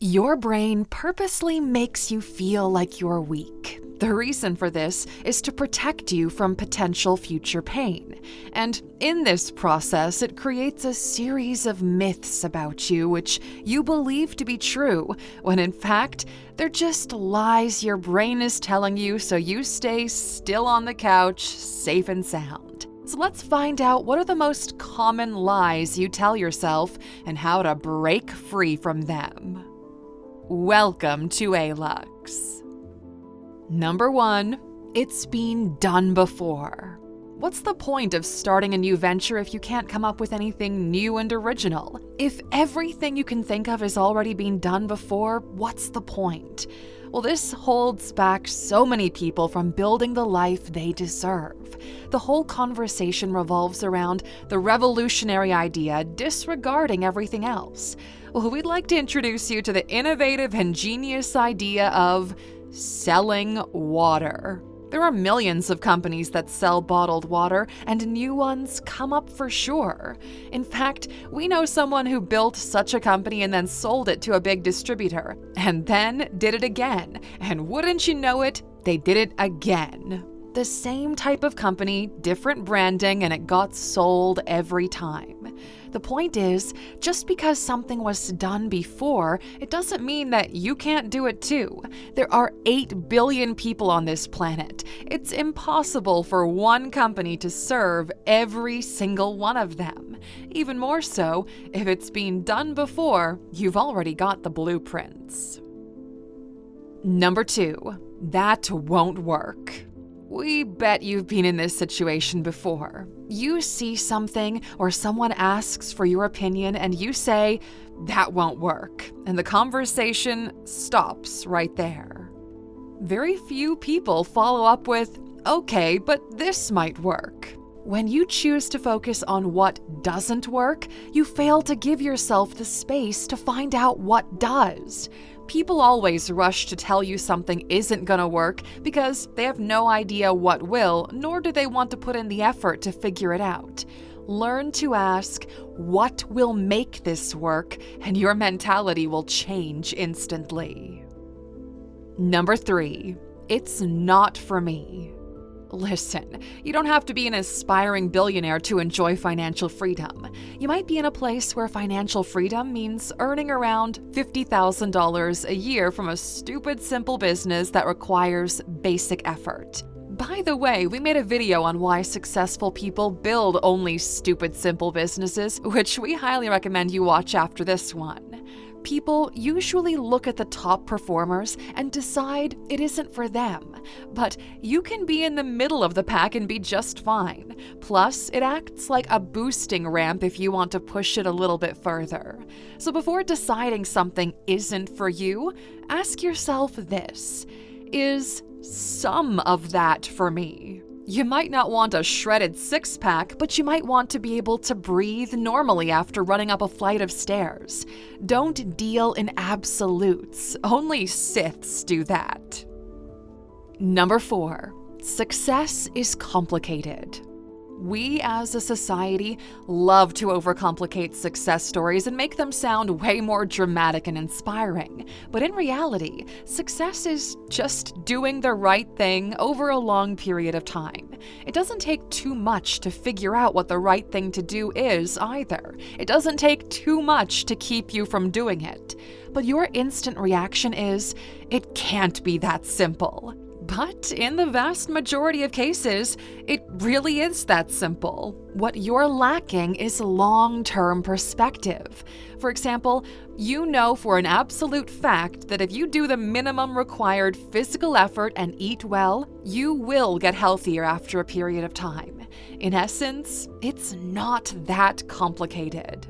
Your brain purposely makes you feel like you're weak. The reason for this is to protect you from potential future pain. And in this process, it creates a series of myths about you which you believe to be true, when in fact, they're just lies your brain is telling you so you stay still on the couch, safe and sound. So let's find out what are the most common lies you tell yourself and how to break free from them. Welcome to Alux. Number 1, it's been done before. What's the point of starting a new venture if you can't come up with anything new and original? If everything you can think of has already been done before, what's the point? Well, this holds back so many people from building the life they deserve. The whole conversation revolves around the revolutionary idea disregarding everything else. Well, we'd like to introduce you to the innovative and genius idea of selling water. There are millions of companies that sell bottled water, and new ones come up for sure. In fact, we know someone who built such a company and then sold it to a big distributor, and then did it again. And wouldn't you know it, they did it again. The same type of company, different branding, and it got sold every time. The point is, just because something was done before, it doesn't mean that you can't do it too. There are 8 billion people on this planet. It's impossible for one company to serve every single one of them. Even more so, if it's been done before, you've already got the blueprints. Number 2, that won't work. We bet you've been in this situation before. You see something or someone asks for your opinion and you say, "That won't work," and the conversation stops right there. Very few people follow up with, "Okay, but this might work." When you choose to focus on what doesn't work, you fail to give yourself the space to find out what does. People always rush to tell you something isn't gonna work because they have no idea what will, nor do they want to put in the effort to figure it out. Learn to ask, what will make this work, and your mentality will change instantly. Number 3, it's not for me. Listen, you don't have to be an aspiring billionaire to enjoy financial freedom. You might be in a place where financial freedom means earning around $50,000 a year from a stupid, simple business that requires basic effort. By the way, we made a video on why successful people build only stupid, simple businesses, which we highly recommend you watch after this one. People usually look at the top performers and decide it isn't for them. But you can be in the middle of the pack and be just fine. Plus, it acts like a boosting ramp if you want to push it a little bit further. So before deciding something isn't for you, ask yourself this: is some of that for me? You might not want a shredded six-pack, but you might want to be able to breathe normally after running up a flight of stairs. Don't deal in absolutes. Only Siths do that. Number 4, success is complicated. We as a society love to overcomplicate success stories and make them sound way more dramatic and inspiring. But in reality, success is just doing the right thing over a long period of time. It doesn't take too much to figure out what the right thing to do is either. It doesn't take too much to keep you from doing it. But your instant reaction is, it can't be that simple. But in the vast majority of cases, it really is that simple. What you're lacking is long-term perspective. For example, you know for an absolute fact that if you do the minimum required physical effort and eat well, you will get healthier after a period of time. In essence, it's not that complicated.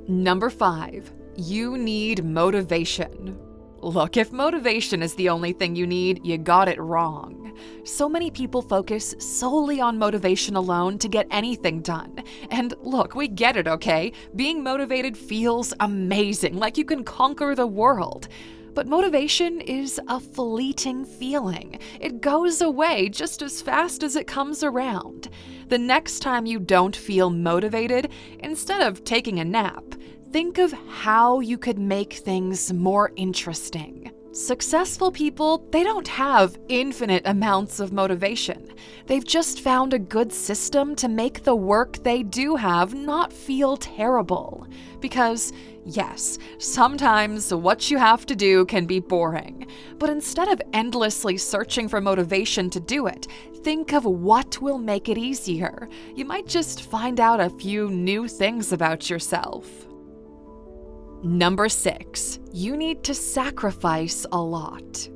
Number 5, you need motivation. Look, if motivation is the only thing you need, you got it wrong. So many people focus solely on motivation alone to get anything done. And look, we get it, okay? Being motivated feels amazing, like you can conquer the world. But motivation is a fleeting feeling. It goes away just as fast as it comes around. The next time you don't feel motivated, instead of taking a nap, think of how you could make things more interesting. Successful people, they don't have infinite amounts of motivation. They've just found a good system to make the work they do have not feel terrible. Because, yes, sometimes what you have to do can be boring. But instead of endlessly searching for motivation to do it, think of what will make it easier. You might just find out a few new things about yourself. Number 6, you need to sacrifice a lot.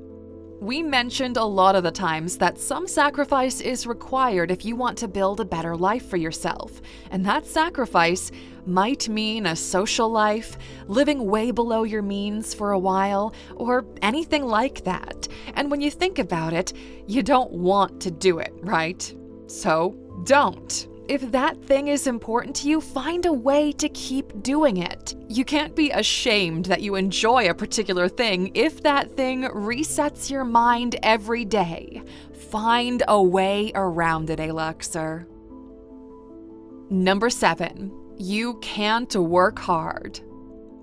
We mentioned a lot of the times that some sacrifice is required if you want to build a better life for yourself, and that sacrifice might mean a social life, living way below your means for a while, or anything like that. And when you think about it, you don't want to do it, right? So don't. If that thing is important to you, find a way to keep doing it. You can't be ashamed that you enjoy a particular thing if that thing resets your mind every day. Find a way around it, Aluxer. Number 7, you can't work hard.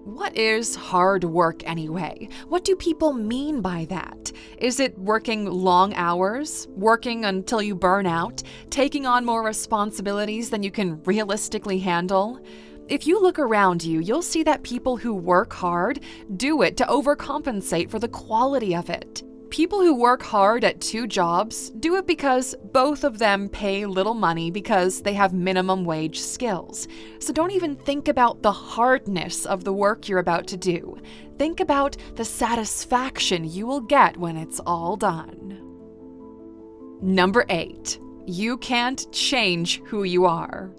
What is hard work anyway? What do people mean by that? Is it working long hours, working until you burn out, taking on more responsibilities than you can realistically handle? If you look around you, you'll see that people who work hard do it to overcompensate for the quality of it. People who work hard at 2 jobs do it because both of them pay little money because they have minimum wage skills. So don't even think about the hardness of the work you're about to do. Think about the satisfaction you will get when it's all done. Number 8, you can't change who you are.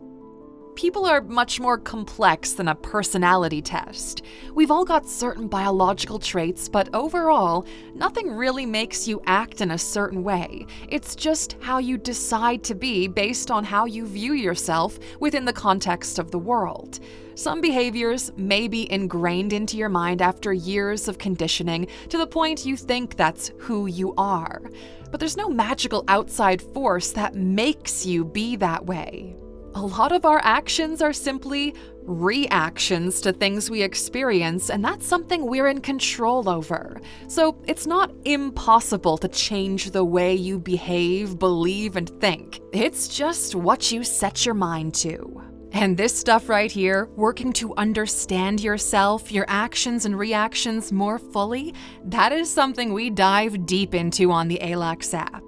People are much more complex than a personality test. We've all got certain biological traits, but overall, nothing really makes you act in a certain way. It's just how you decide to be based on how you view yourself within the context of the world. Some behaviors may be ingrained into your mind after years of conditioning to the point you think that's who you are. But there's no magical outside force that makes you be that way. A lot of our actions are simply reactions to things we experience, and that's something we're in control over. So it's not impossible to change the way you behave, believe, and think. It's just what you set your mind to. And this stuff right here, working to understand yourself, your actions and reactions more fully, that is something we dive deep into on the Alux app.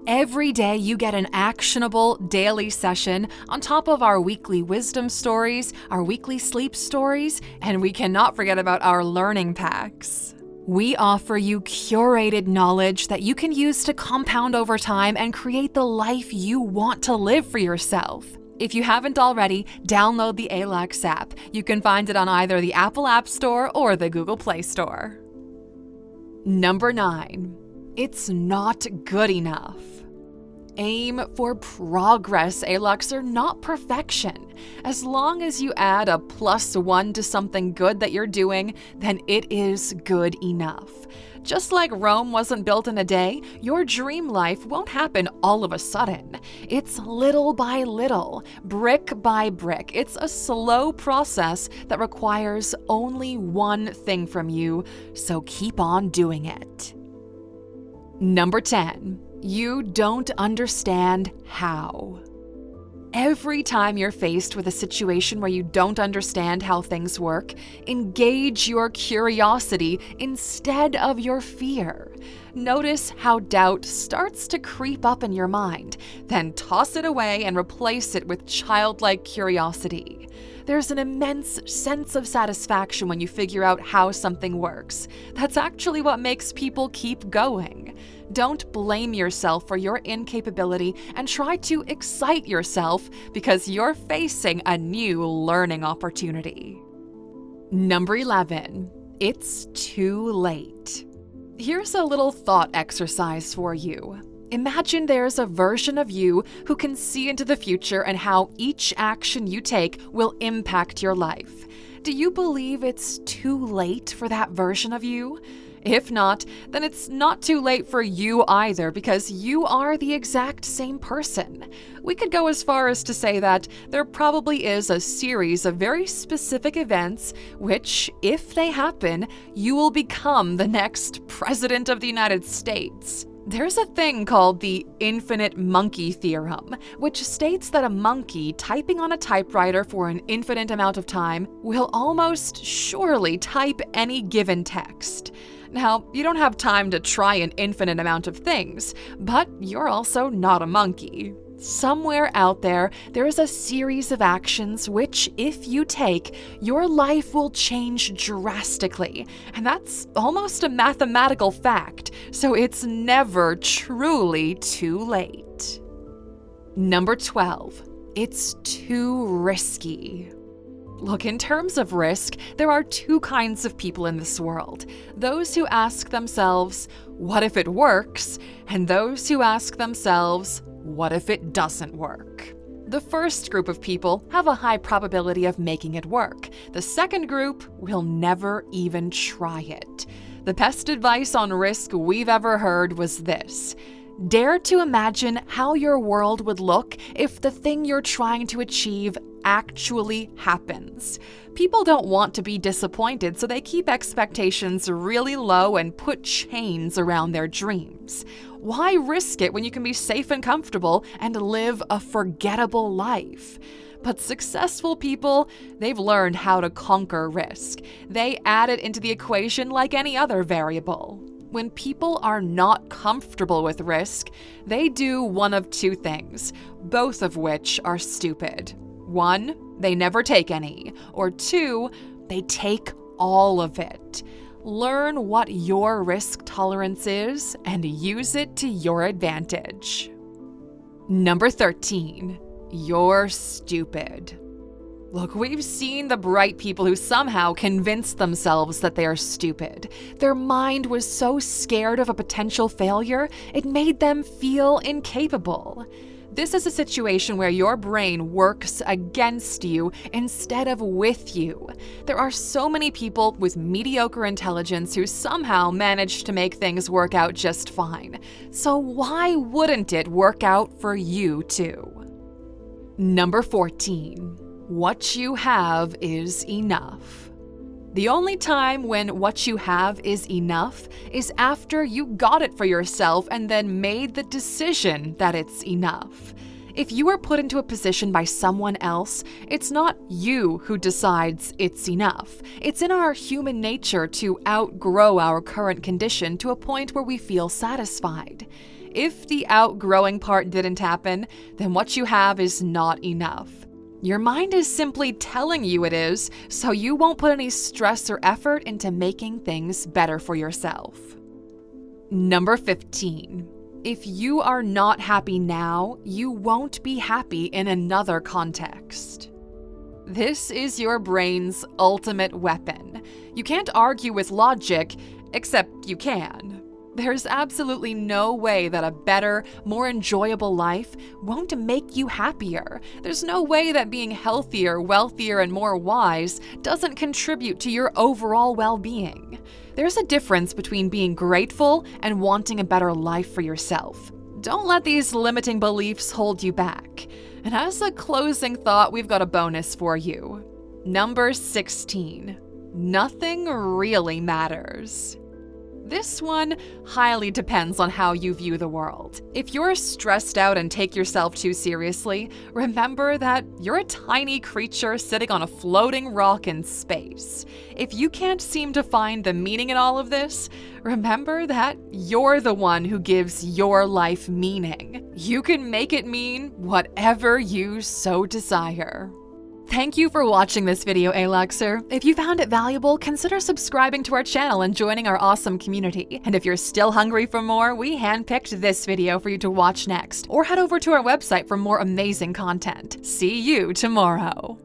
Every day you get an actionable daily session on top of our weekly wisdom stories, our weekly sleep stories, and we cannot forget about our learning packs. We offer you curated knowledge that you can use to compound over time and create the life you want to live for yourself. If you haven't already, download the Alux app. You can find it on either the Apple App Store or the Google Play Store. Number 9. It's not good enough. Aim for progress, Aluxer, not perfection. As long as you add a +1 to something good that you're doing, then it is good enough. Just like Rome wasn't built in a day, your dream life won't happen all of a sudden. It's little by little, brick by brick. It's a slow process that requires only one thing from you, so keep on doing it. Number 10. You don't understand how. Every time you're faced with a situation where you don't understand how things work, engage your curiosity instead of your fear. Notice how doubt starts to creep up in your mind, then toss it away and replace it with childlike curiosity. There's an immense sense of satisfaction when you figure out how something works. That's actually what makes people keep going. Don't blame yourself for your incapability and try to excite yourself because you're facing a new learning opportunity. Number 11. It's too late. Here's a little thought exercise for you. Imagine there's a version of you who can see into the future and how each action you take will impact your life. Do you believe it's too late for that version of you? If not, then it's not too late for you either, because you are the exact same person. We could go as far as to say that there probably is a series of very specific events which, if they happen, you will become the next President of the United States. There's a thing called the infinite monkey theorem, which states that a monkey typing on a typewriter for an infinite amount of time will almost surely type any given text. Now, you don't have time to try an infinite amount of things, but you're also not a monkey. Somewhere out there, there is a series of actions which, if you take, your life will change drastically. And that's almost a mathematical fact, so it's never truly too late. Number 12. It's too risky. Look, in terms of risk, there are two kinds of people in this world. Those who ask themselves, what if it works? And those who ask themselves, what if it doesn't work? The first group of people have a high probability of making it work. The second group will never even try it. The best advice on risk we've ever heard was this: dare to imagine how your world would look if the thing you're trying to achieve actually happens. People don't want to be disappointed, so they keep expectations really low and put chains around their dreams. Why risk it when you can be safe and comfortable and live a forgettable life? But successful people, they've learned how to conquer risk. They add it into the equation like any other variable. When people are not comfortable with risk, they do one of two things, both of which are stupid. One, they never take any, or two, they take all of it. Learn what your risk tolerance is and use it to your advantage. Number 13, you're stupid. Look, we've seen the bright people who somehow convinced themselves that they are stupid. Their mind was so scared of a potential failure, it made them feel incapable. This is a situation where your brain works against you instead of with you. There are so many people with mediocre intelligence who somehow manage to make things work out just fine. So why wouldn't it work out for you too? Number 14. What you have is enough. The only time when what you have is enough is after you got it for yourself and then made the decision that it's enough. If you are put into a position by someone else, it's not you who decides it's enough. It's in our human nature to outgrow our current condition to a point where we feel satisfied. If the outgrowing part didn't happen, then what you have is not enough. Your mind is simply telling you it is, so you won't put any stress or effort into making things better for yourself. Number 15. If you are not happy now, you won't be happy in another context. This is your brain's ultimate weapon. You can't argue with logic, except you can. There's absolutely no way that a better, more enjoyable life won't make you happier. There's no way that being healthier, wealthier, and more wise doesn't contribute to your overall well-being. There's a difference between being grateful and wanting a better life for yourself. Don't let these limiting beliefs hold you back. And as a closing thought, we've got a bonus for you. Number 16. Nothing really matters. This one highly depends on how you view the world. If you're stressed out and take yourself too seriously, remember that you're a tiny creature sitting on a floating rock in space. If you can't seem to find the meaning in all of this, remember that you're the one who gives your life meaning. You can make it mean whatever you so desire. Thank you for watching this video, Aluxer. If you found it valuable, consider subscribing to our channel and joining our awesome community. And if you're still hungry for more, we handpicked this video for you to watch next. Or head over to our website for more amazing content. See you tomorrow.